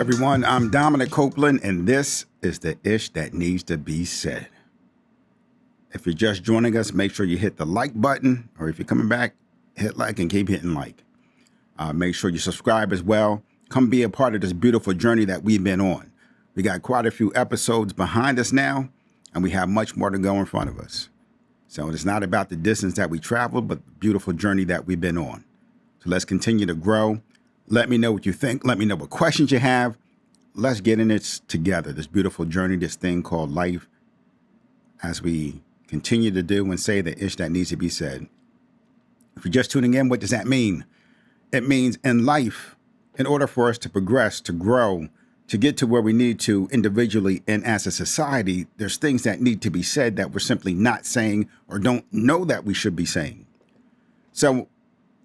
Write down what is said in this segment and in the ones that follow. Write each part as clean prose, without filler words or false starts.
everyone. I'm Dominic Copeland, and this is the Ish That Needs to Be Said. If you're just joining us, make sure you hit the like button, or if you're coming back, hit like and keep hitting like. Make sure you subscribe as well. Come be a part of this beautiful journey that we've been on. We got quite a few episodes behind us now, and we have much more to go in front of us. So it's not about the distance that we traveled, but the beautiful journey that we've been on. So let's continue to grow. Let me know what you think. Let me know what questions you have. Let's get in it together, this beautiful journey, this thing called life, as we continue to do and say the ish that needs to be said. If you're just tuning in, what does that mean? It means in life, in order for us to progress, to grow, to get to where we need to individually and as a society, there's things that need to be said that we're simply not saying or don't know that we should be saying. So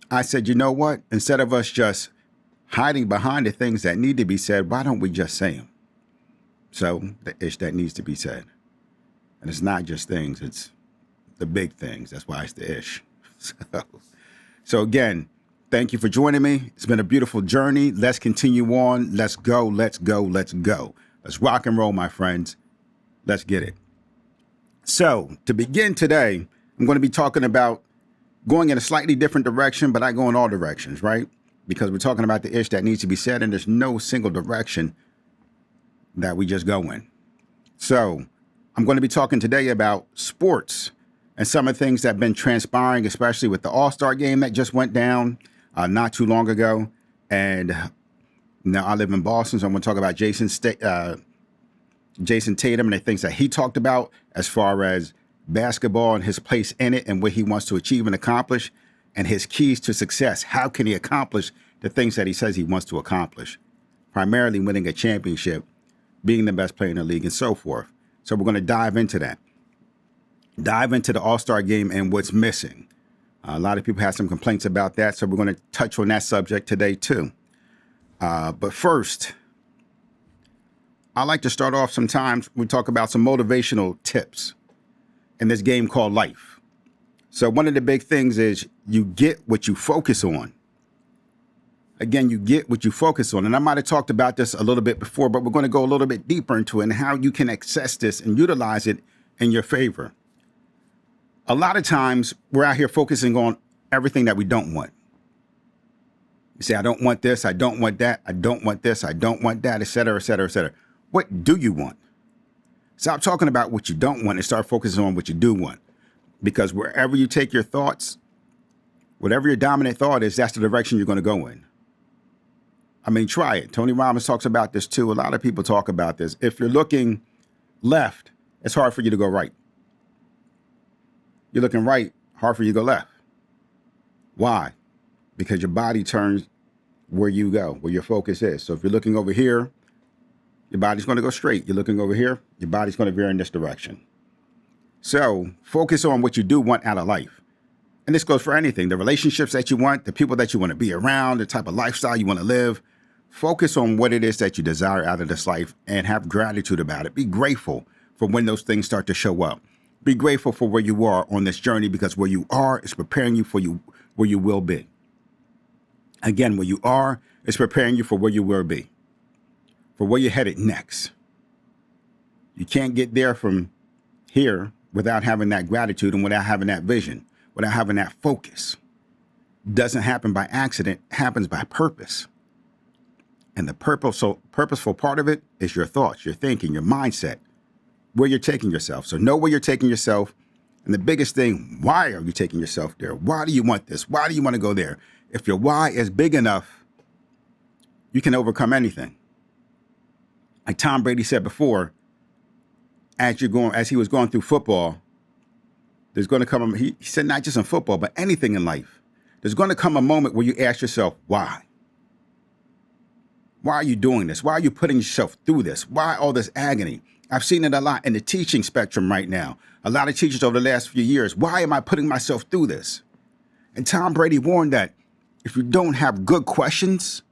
I said, you know what? Instead of us just hiding behind the things that need to be said, why don't we just say them? So the ish that needs to be said. And it's not just things, it's the big things. That's why it's the ish. So again, thank you for joining me. It's been a beautiful journey. Let's continue on. Let's go, let's go, let's go. Let's rock and roll, my friends. Let's get it. So to begin today, I'm going to be talking about going in a slightly different direction, but I go in all directions, right? Because we're talking about the ish that needs to be said, and there's no single direction that we just go in. So I'm going to be talking today about sports and some of the things that have been transpiring, especially with the AllStar Game that just went down not too long ago. And now I live in Boston, so I'm going to talk about Jayson Tatum and the things that he talked about as far as basketball and his place in it and what he wants to achieve and accomplish and his keys to success. How can he accomplish the things that he says he wants to accomplish? Primarily winning a championship, being the best player in the league, and so forth. So we're going to dive into that. Dive into the AllStar Game and what's missing. A lot of people have some complaints about that, so we're going to touch on that subject today too. But first, I like to start off sometimes, we talk about some motivational tips in this game called life. So one of the big things is you get what you focus on. Again, you get what you focus on. And I might have talked about this a little bit before, but we're going to go a little bit deeper into it and how you can access this and utilize it in your favor. A lot of times we're out here focusing on everything that we don't want. You say, I don't want this, I don't want that, I don't want this, I don't want that, et cetera, et cetera, et cetera. What do you want? Stop talking about what you don't want and start focusing on what you do want. Because wherever you take your thoughts, whatever your dominant thought is, that's the direction you're going to go in. I mean, try it. Tony Robbins talks about this too. A lot of people talk about this. If you're looking left, it's hard for you to go right. You're looking right, hard for you to go left. Why? Because your body turns where you go, where your focus is. So if you're looking over here, your body's going to go straight. You're looking over here, your body's going to veer in this direction. So focus on what you do want out of life. And this goes for anything, the relationships that you want, the people that you want to be around, the type of lifestyle you want to live. Focus on what it is that you desire out of this life and have gratitude about it. Be grateful for when those things start to show up. Be grateful for where you are on this journey, because where you are is preparing you for where you will be. Again, where you are is preparing you for where you will be, for where you're headed next. You can't get there from here without having that gratitude and without having that vision, without having that focus. Doesn't happen by accident, happens by purpose. And the purposeful part of it is your thoughts, your thinking, your mindset, where you're taking yourself. So know where you're taking yourself. And the biggest thing, why are you taking yourself there? Why do you want this? Why do you want to go there? If your why is big enough, you can overcome anything. Like Tom Brady said before, as he was going through football, there's going to come, he said not just in football, but anything in life. There's going to come a moment where you ask yourself, why? Why are you doing this? Why are you putting yourself through this? Why all this agony? I've seen it a lot in the teaching spectrum right now. A lot of teachers over the last few years. Why am I putting myself through this? And Tom Brady warned that if you don't have good questions,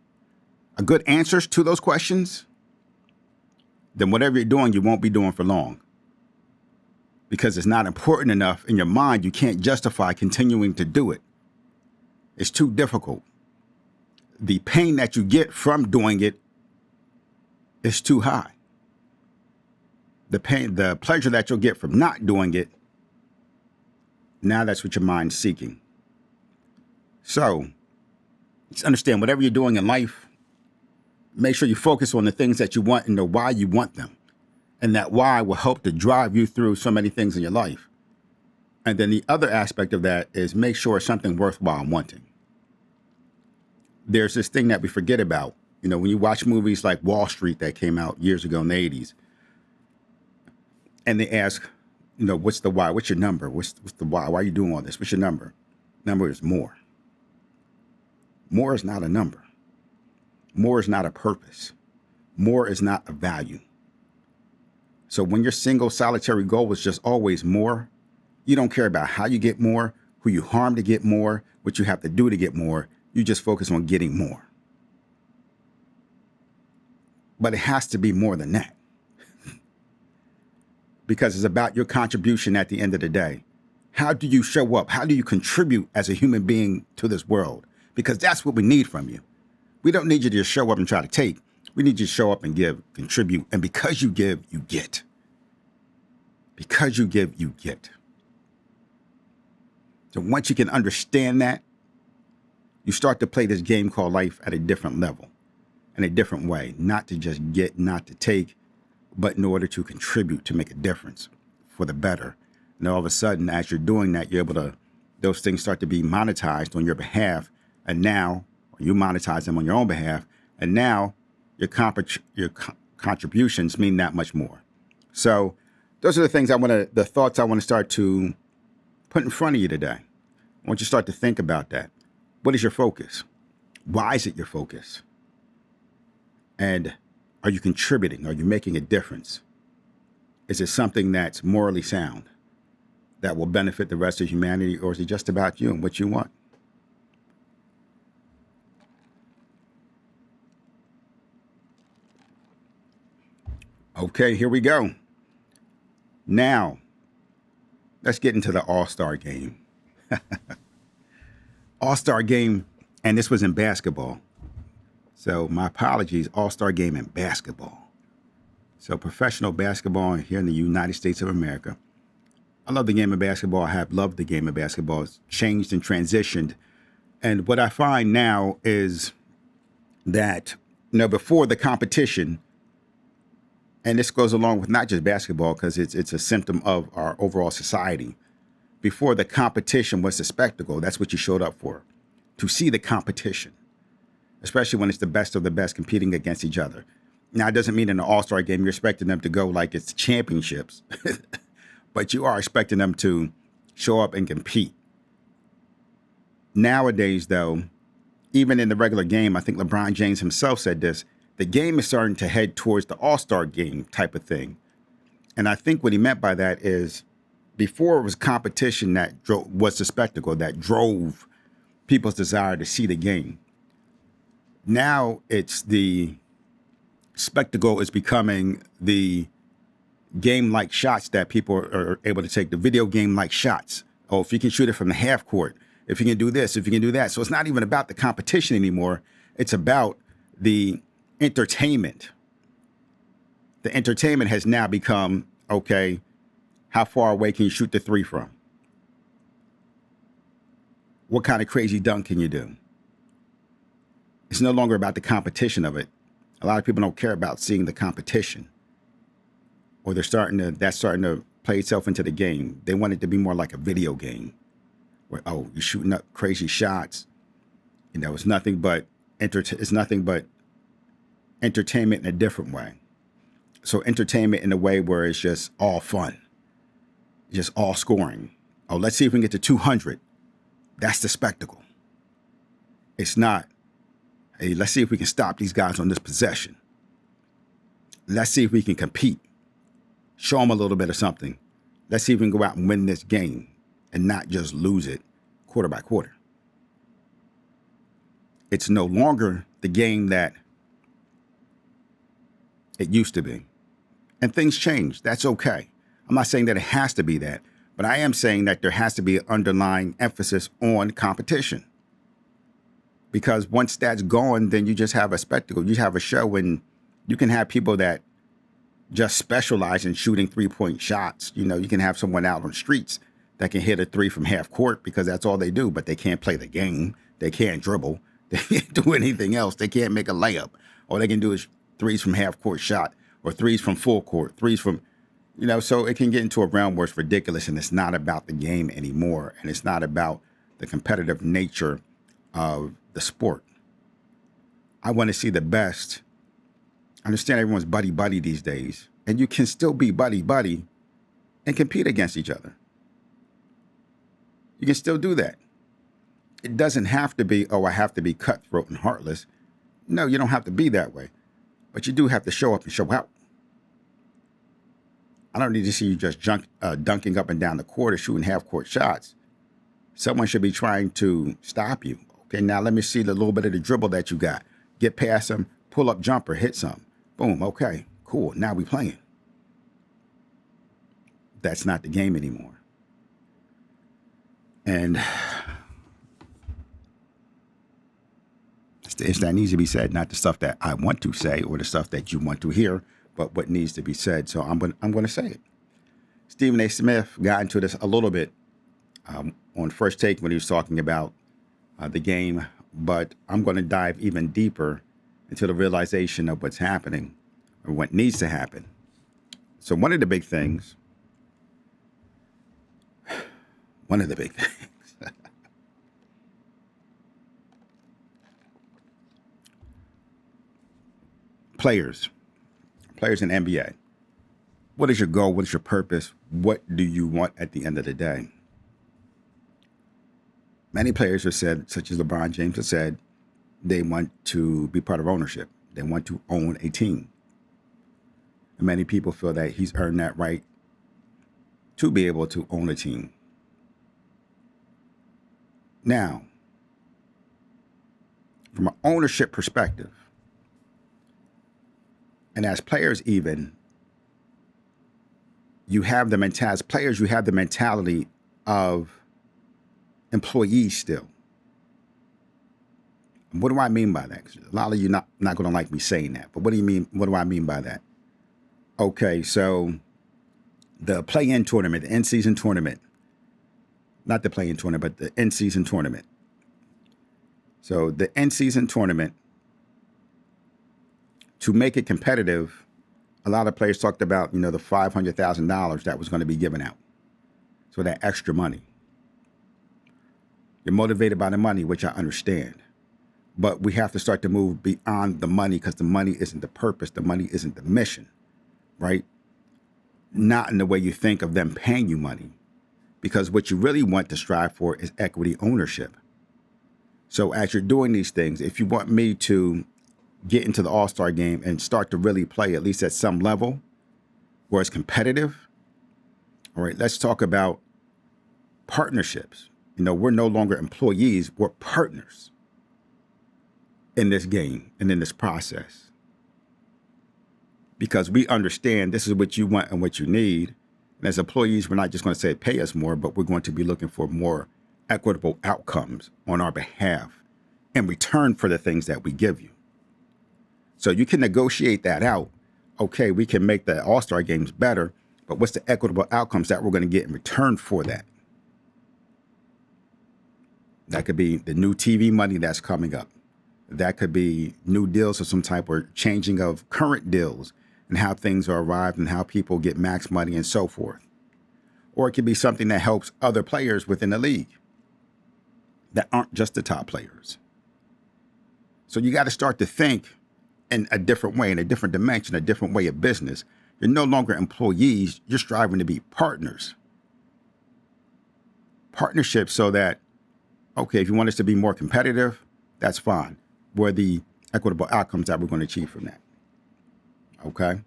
good answers to those questions, then whatever you're doing, you won't be doing for long. Because it's not important enough in your mind, you can't justify continuing to do it. It's too difficult. The pain that you get from doing it is too high. The pain, the pleasure that you'll get from not doing it, now that's what your mind's seeking. So just understand, whatever you're doing in life, make sure you focus on the things that you want and the why you want them. And that why will help to drive you through so many things in your life. And then the other aspect of that is make sure it's something worthwhile wanting. There's this thing that we forget about. You know, when you watch movies like Wall Street that came out years ago in the 80s, and they ask, you know, what's the why? What's your number? What's the why? Why are you doing all this? What's your number? Number is more. More is not a number. More is not a purpose. More is not a value. So when your single solitary goal is just always more, you don't care about how you get more, who you harm to get more, what you have to do to get more. You just focus on getting more. But it has to be more than that. Because it's about your contribution at the end of the day. How do you show up? How do you contribute as a human being to this world? Because that's what we need from you. We don't need you to just show up and try to take. We need you to show up and give, contribute. And because you give, you get. Because you give, you get. So once you can understand that, you start to play this game called life at a different level, in a different way. Not to just get, not to take, but in order to contribute, to make a difference for the better. And all of a sudden, as you're doing that, you're able to, those things start to be monetized on your behalf. And now, you monetize them on your own behalf. And now, your contributions mean that much more. So those are the things the thoughts I want to start to put in front of you today. I want you to start to think about that. What is your focus? Why is it your focus? And are you contributing? Are you making a difference? Is it something that's morally sound that will benefit the rest of humanity, or is it just about you and what you want? Okay, here we go. Now, let's get into the AllStar Game. AllStar Game, and this was in basketball. So my apologies, AllStar Game in basketball. So professional basketball here in the United States of America. I love the game of basketball. I have loved the game of basketball. It's changed and transitioned. And what I find now is that, you know, before the competition, and this goes along with not just basketball because it's a symptom of our overall society. Before the competition was a spectacle, that's what you showed up for, to see the competition, especially when it's the best of the best competing against each other. Now, it doesn't mean in an all-star game you're expecting them to go like it's championships, but you are expecting them to show up and compete. Nowadays, though, even in the regular game, I think LeBron James himself said this, the game is starting to head towards the all-star game type of thing. And I think what he meant by that is before it was competition that was the spectacle that drove people's desire to see the game. Now it's the spectacle is becoming the game-like shots that people are able to take, the video game-like shots. Oh, if you can shoot it from the half court, if you can do this, if you can do that. So it's not even about the competition anymore. It's about the entertainment. The entertainment has now become, okay, how far away can you shoot the three from? What kind of crazy dunk can you do? It's no longer about the competition of it. A lot of people don't care about seeing the competition. Or that's starting to play itself into the game. They want it to be more like a video game. Where, oh, you're shooting up crazy shots. You know, it's nothing but entertainment in a different way. So entertainment in a way where it's just all fun. Just all scoring. Oh, let's see if we can get to 200. That's the spectacle. It's not, hey, let's see if we can stop these guys on this possession. Let's see if we can compete. Show them a little bit of something. Let's see if we can go out and win this game and not just lose it quarter by quarter. It's no longer the game that it used to be. And things change. That's okay. I'm not saying that it has to be that, but I am saying that there has to be an underlying emphasis on competition. Because once that's gone, then you just have a spectacle. You have a show and You can have people that just specialize in shooting 3-point shots. You can have someone out on the streets that can hit a three from half court because that's all they do, but they can't play the game. They can't dribble. They can't do anything else. They can't make a layup. All they can do is threes from half court shot or threes from full court, threes from, so it can get into a realm where it's ridiculous and it's not about the game anymore. And it's not about the competitive nature of the sport. I want to see the best. I understand everyone's buddy-buddy these days, and you can still be buddy-buddy and compete against each other. You can still do that. It doesn't have to be, I have to be cutthroat and heartless. No, you don't have to be that way. But you do have to show up and show out. I don't need to see you just dunking up and down the court or shooting half-court shots. Someone should be trying to stop you. Okay, now let me see the little bit of the dribble that you got. Get past them, pull up jumper, hit some. Boom, okay, cool, now we playing. That's not the game anymore. And it's the ish that needs to be said, not the stuff that I want to say or the stuff that you want to hear, but what needs to be said. So I'm going to say it. Stephen A. Smith got into this a little bit on First Take when he was talking about the game, but I'm going to dive even deeper into the realization of what's happening or what needs to happen. So one of the big things, players in NBA. What is your goal? What is your purpose? What do you want at the end of the day? Many players have said, such as LeBron James has said, they want to be part of ownership. They want to own a team. And many people feel that he's earned that right to be able to own a team. Now, from an ownership perspective, and as players even, you have the mentality, as players, you have the mentality of employees still. What do I mean by that? 'Cause a lot of you not going to like me saying that, but what do you mean? What do I mean by that? Okay, so the play-in tournament, the in-season tournament, not the play-in tournament, but the in-season tournament. So the in-season tournament, to make it competitive, a lot of players talked about, the $500,000 that was going to be given out. So that extra money. You're motivated by the money, which I understand. But we have to start to move beyond the money because the money isn't the purpose. The money isn't the mission, right? Not in the way you think of them paying you money. Because what you really want to strive for is equity ownership. So as you're doing these things, if you want me to get into the AllStar game and start to really play, at least at some level, where it's competitive, all right, let's talk about partnerships. We're no longer employees, we're partners in this game and in this process. Because we understand this is what you want and what you need. And as employees, we're not just going to say pay us more, but we're going to be looking for more equitable outcomes on our behalf in return for the things that we give you. So you can negotiate that out. Okay, we can make the All-Star games better, but what's the equitable outcomes that we're going to get in return for that? That could be the new TV money that's coming up. That could be new deals of some type or changing of current deals and how things are arrived and how people get max money and so forth. Or it could be something that helps other players within the league that aren't just the top players. So you got to start to think in a different way, in a different dimension, a different way of business. You're no longer employees. You're striving to be partners. Partnerships so that, okay, if you want us to be more competitive, that's fine. What are the equitable outcomes that we're going to achieve from that? Okay?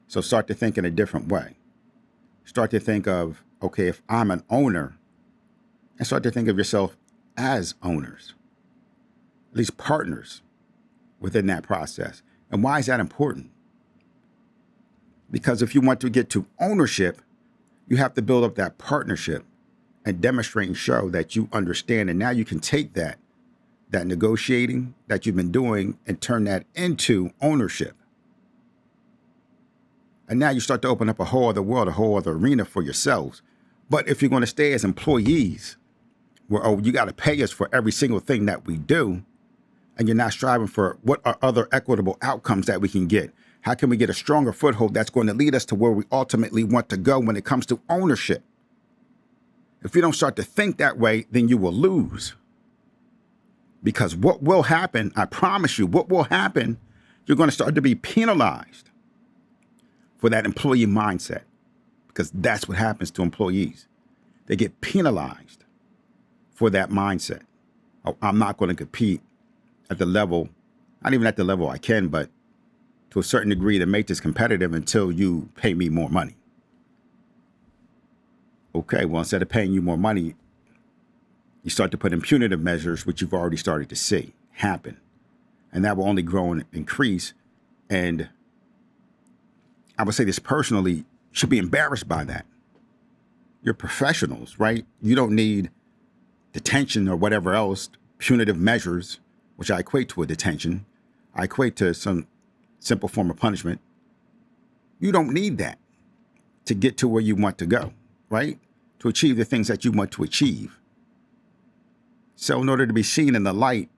So start to think in a different way. Start to think of, okay, if I'm an owner, and start to think of yourself as owners, at least partners within that process. And why is that important? Because if you want to get to ownership, you have to build up that partnership and demonstrate and show that you understand. And now you can take that negotiating that you've been doing and turn that into ownership. And now you start to open up a whole other world, a whole other arena for yourselves. But if you're going to stay as employees, where, oh, you got to pay us for every single thing that we do, and you're not striving for what are other equitable outcomes that we can get. How can we get a stronger foothold that's going to lead us to where we ultimately want to go when it comes to ownership? If you don't start to think that way, then you will lose. Because what will happen, I promise you, what will happen, you're going to start to be penalized for that employee mindset. Because that's what happens to employees. They get penalized for that mindset. Oh, I'm not going to compete at the level, not even at the level I can, but to a certain degree to make this competitive until you pay me more money. Okay, well, instead of paying you more money, you start to put in punitive measures, which you've already started to see happen. And that will only grow and increase. And I would say this personally, you should be embarrassed by that. You're professionals, right? You don't need detention or whatever else, punitive measures, which I equate to a detention. I equate to some simple form of punishment. You don't need that to get to where you want to go, right? To achieve the things that you want to achieve. So in order to be seen in the light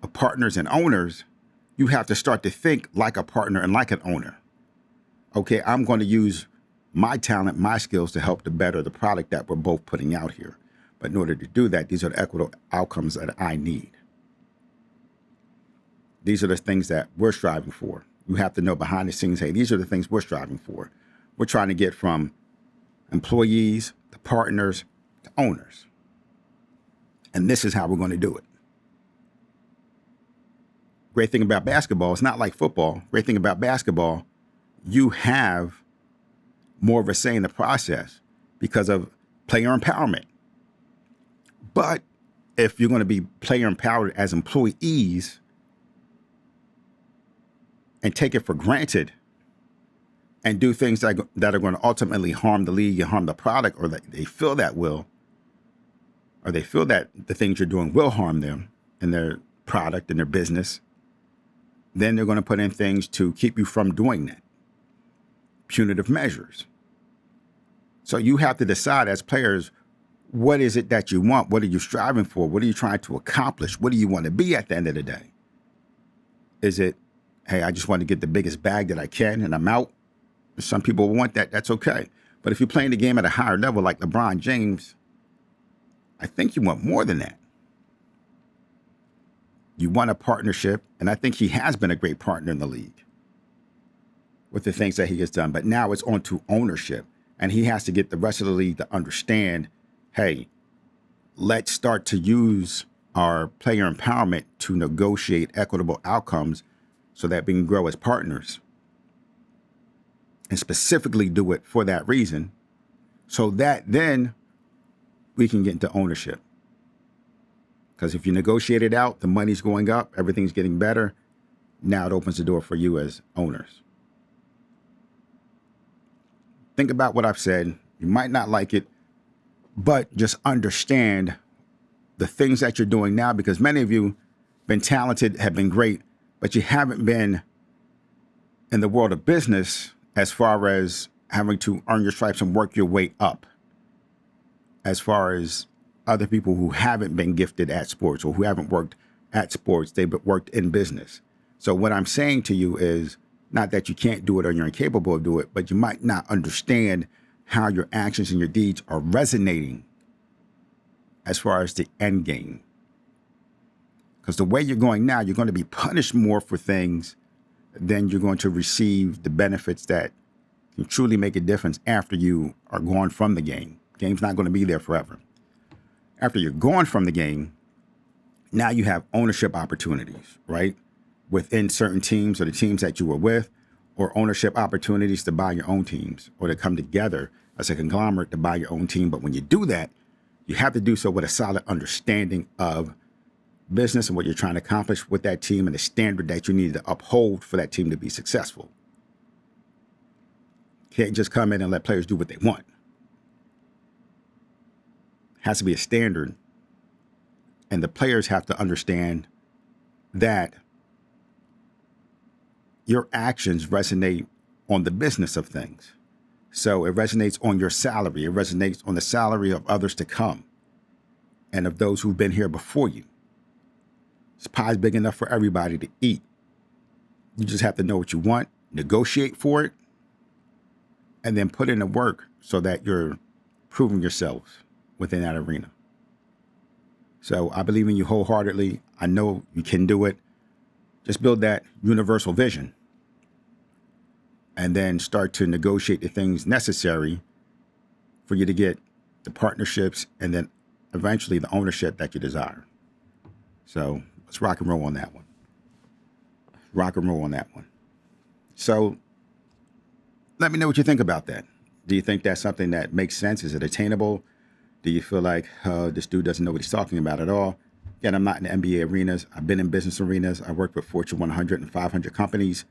of partners and owners, you have to start to think like a partner and like an owner. Okay, I'm going to use my talent, my skills to help to better the product that we're both putting out here. But in order to do that, these are the equitable outcomes that I need. These are the things that we're striving for. You have to know behind the scenes, hey, these are the things we're striving for. We're trying to get from employees to partners to owners. And this is how we're going to do it. Great thing about basketball, it's not like football. Great thing about basketball, you have more of a say in the process because of player empowerment. But if you're going to be player empowered as employees and take it for granted and do things that are going to ultimately harm the league and harm the product, or that they feel that will, or they feel that the things you're doing will harm them and their product and their business, then they're going to put in things to keep you from doing that. Punitive measures. So you have to decide as players, what is it that you want? What are you striving for? What are you trying to accomplish? What do you want to be at the end of the day? Is it, hey, I just want to get the biggest bag that I can and I'm out? Some people want that. That's okay. But if you're playing the game at a higher level like LeBron James, I think you want more than that. You want a partnership, and I think he has been a great partner in the league with the things that he has done. But now it's on to ownership, and he has to get the rest of the league to understand, hey, let's start to use our player empowerment to negotiate equitable outcomes so that we can grow as partners. And specifically do it for that reason, so that then we can get into ownership. Because if you negotiate it out, the money's going up, everything's getting better. Now it opens the door for you as owners. Think about what I've said. You might not like it, but just understand the things that you're doing now, because many of you have been talented, have been great, but you haven't been in the world of business as far as having to earn your stripes and work your way up. As far as other people who haven't been gifted at sports or who haven't worked at sports, they've worked in business. So what I'm saying to you is not that you can't do it or you're incapable of doing it, but you might not understand how your actions and your deeds are resonating as far as the end game. Because the way you're going now, you're going to be punished more for things than you're going to receive the benefits that can truly make a difference after you are gone from the game. Game's not going to be there forever. After you're gone from the game, now you have ownership opportunities, right? Within certain teams or the teams that you were with, or ownership opportunities to buy your own teams or to come together as a conglomerate to buy your own team. But when you do that, you have to do so with a solid understanding of business and what you're trying to accomplish with that team and the standard that you need to uphold for that team to be successful. Can't just come in and let players do what they want. Has to be a standard, and the players have to understand that your actions resonate on the business of things. So it resonates on your salary. It resonates on the salary of others to come and of those who've been here before you. This pie is big enough for everybody to eat. You just have to know what you want, negotiate for it, and then put in the work so that you're proving yourselves within that arena. So I believe in you wholeheartedly. I know you can do it. Just build that universal vision and then start to negotiate the things necessary for you to get the partnerships and then eventually the ownership that you desire. So let's rock and roll on that one. Rock and roll on that one. So let me know what you think about that. Do you think that's something that makes sense? Is it attainable? Do you feel like this dude doesn't know what he's talking about at all? Again, I'm not in the NBA arenas. I've been in business arenas. I worked with Fortune 100 and 500 companies.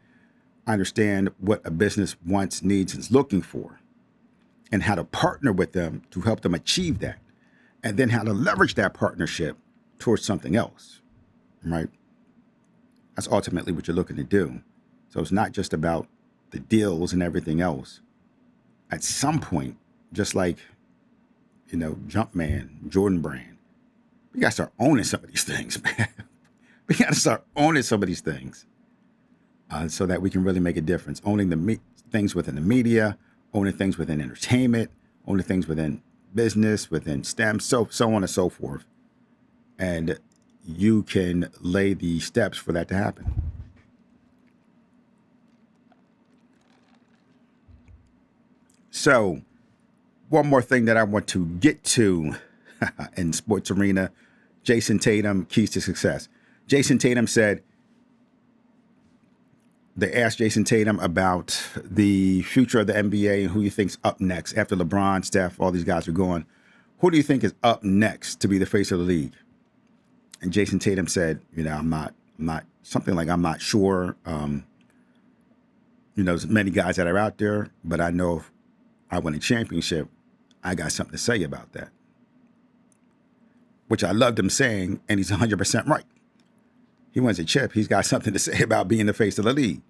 I understand what a business wants, needs, and is looking for, and how to partner with them to help them achieve that, and then how to leverage that partnership towards something else, right? That's ultimately what you're looking to do. So it's not just about the deals and everything else. At some point, just like, Jumpman, Jordan Brand, we got to start owning some of these things, man. We got to start owning some of these things so that we can really make a difference. Owning the things within the media, owning things within entertainment, owning things within business, within STEM, so on and so forth. And you can lay the steps for that to happen. So one more thing that I want to get to in sports arena, Jayson Tatum, keys to success. Jayson Tatum said, they asked Jayson Tatum about the future of the NBA and who you think's up next after LeBron, Steph, all these guys are gone. Who do you think is up next to be the face of the league? And Jayson Tatum said, I'm not something like, I'm not sure. There's many guys that are out there, but I know if I win a championship, I got something to say about that. Which I loved him saying, and he's 100% right. He wins a chip, he's got something to say about being the face of the league.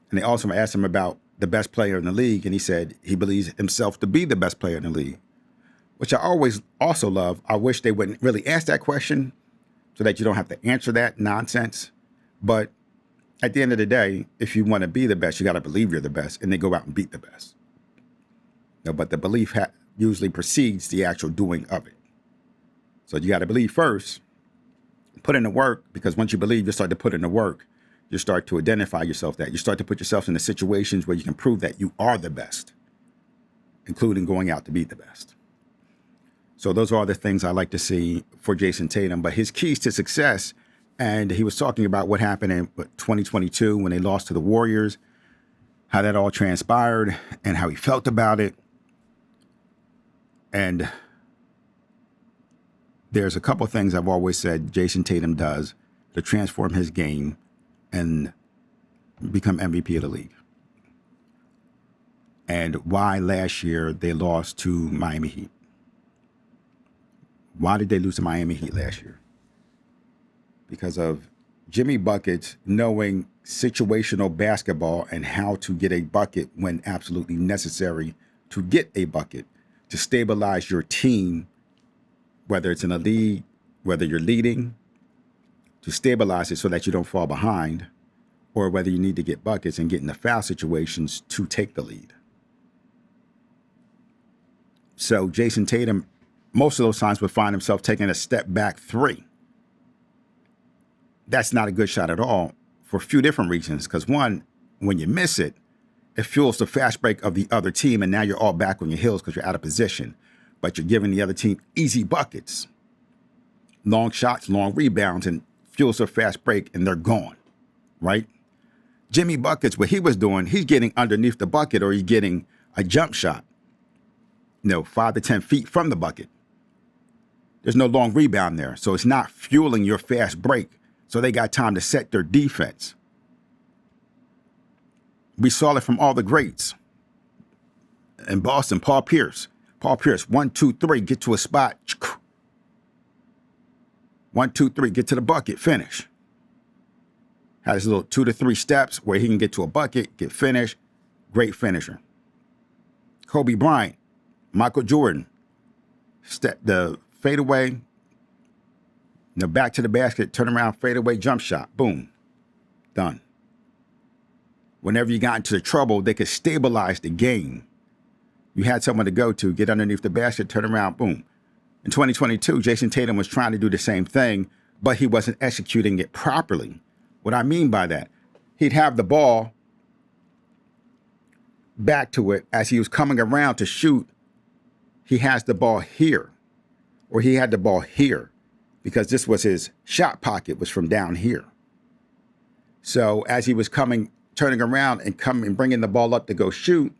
And they also asked him about the best player in the league, and he said he believes himself to be the best player in the league, which I always also love. I wish they wouldn't really ask that question so that you don't have to answer that nonsense. But at the end of the day, if you want to be the best, you got to believe you're the best, and then go out and beat the best. But the belief usually precedes the actual doing of it. So you got to believe first, put in the work, because once you believe, you start to put in the work. You start to identify yourself that. You start to put yourself in the situations where you can prove that you are the best, including going out to beat the best. So those are the things I like to see for Jayson Tatum. But his keys to success, and he was talking about what happened in 2022 when they lost to the Warriors, how that all transpired, and how he felt about it. And there's a couple of things I've always said Jayson Tatum does to transform his game and become MVP of the league. And why last year they lost to Miami Heat. Why did they lose to Miami Heat last year? Because of Jimmy Buckets knowing situational basketball and how to get a bucket when absolutely necessary to get a bucket, to stabilize your team, whether it's in a league, whether you're leading, to stabilize it so that you don't fall behind, or whether you need to get buckets and get in the foul situations to take the lead. So Jayson Tatum, most of those times, would find himself taking a step back three. That's not a good shot at all for a few different reasons. Because one, when you miss it, it fuels the fast break of the other team, and now you're all back on your heels because you're out of position. But you're giving the other team easy buckets, long shots, long rebounds, and fuels their fast break, and they're gone, right? Jimmy Buckets, what he was doing, he's getting underneath the bucket, or he's getting a jump shot, 5 to 10 feet from the bucket. There's no long rebound there, so it's not fueling your fast break. So they got time to set their defense. We saw it from all the greats. In Boston, Paul Pierce, 1, 2, 3, get to a spot. 1, 2, 3, get to the bucket, finish. Had his little 2 to 3 steps where he can get to a bucket, get finished, great finisher. Kobe Bryant, Michael Jordan, the fadeaway, back to the basket, turn around, fadeaway jump shot, boom, done. Whenever you got into trouble, they could stabilize the game. You had someone to go to, get underneath the basket, turn around, boom. In 2022, Jayson Tatum was trying to do the same thing, but he wasn't executing it properly. What I mean by that, he'd have the ball back to it as he was coming around to shoot. He has the ball here, or he had the ball here, because this was his shot pocket was from down here. So as he was turning around and bringing the ball up to go shoot,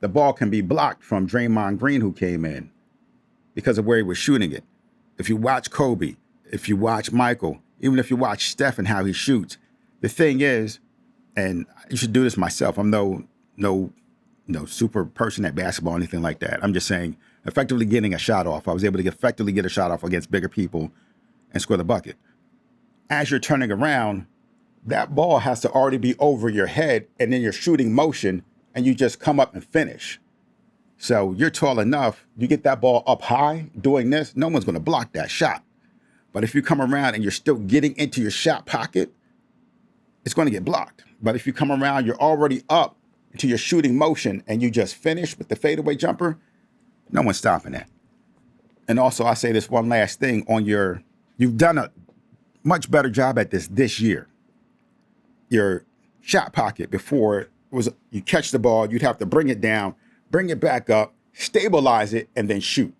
the ball can be blocked from Draymond Green, who came in, because of where he was shooting it. If you watch Kobe, if you watch Michael, even if you watch Steph and how he shoots, the thing is, and you should do this myself, I'm no super person at basketball or anything like that. I'm just saying, effectively getting a shot off. I was able to effectively get a shot off against bigger people and score the bucket. As you're turning around, that ball has to already be over your head, and then you're shooting motion, and you just come up and finish. So you're tall enough, you get that ball up high doing this, no one's going to block that shot. But if you come around and you're still getting into your shot pocket, it's going to get blocked. But if you come around, you're already up to your shooting motion and you just finish with the fadeaway jumper, no one's stopping that. And also, I say this one last thing you've done a much better job at this year. Your shot pocket before was you catch the ball, you'd have to bring it down, bring it back up, stabilize it, and then shoot.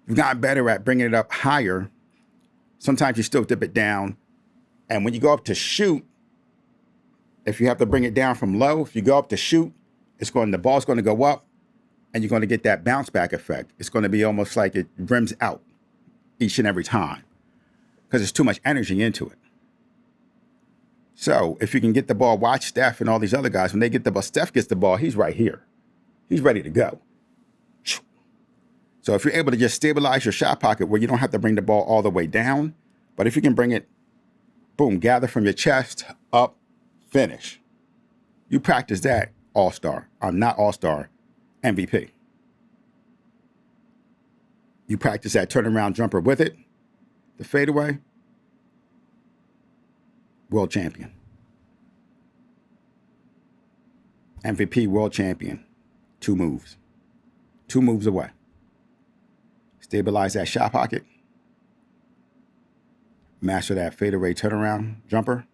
You've gotten better at bringing it up higher. Sometimes you still dip it down. And when you go up to shoot, if you have to bring it down from low, if you go up to shoot, the ball's going to go up, and you're going to get that bounce back effect. It's going to be almost like it rims out each and every time because there's too much energy into it. So if you can get the ball, watch Steph and all these other guys, when they get the ball, Steph gets the ball, he's right here. He's ready to go. So if you're able to just stabilize your shot pocket where you don't have to bring the ball all the way down, but if you can bring it, boom, gather from your chest, up, finish. You practice that, All-Star. Not All-Star, MVP. You practice that turnaround jumper with it, the fadeaway, world champion. MVP, world champion. 2 moves. 2 moves away. Stabilize that shot pocket. Master that fadeaway turnaround jumper.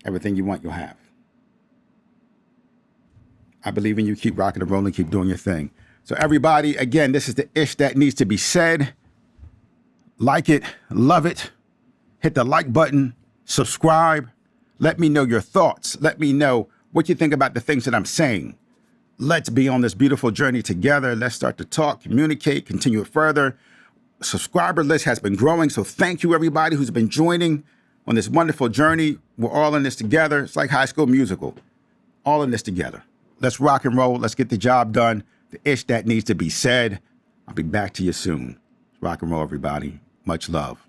Everything you want, you'll have. I believe in you. Keep rocking and rolling. Keep doing your thing. So everybody, again, this is the Ish That Needs to Be Said. Like it. Love it. Hit the like button. Subscribe. Let me know your thoughts. Let me know what you think about the things that I'm saying. Let's be on this beautiful journey together. Let's start to talk, communicate, continue it further. Subscriber list has been growing. So thank you, everybody who's been joining on this wonderful journey. We're all in this together. It's like High School Musical. All in this together. Let's rock and roll. Let's get the job done. The Ish That Needs to Be Said. I'll be back to you soon. Rock and roll, everybody. Much love.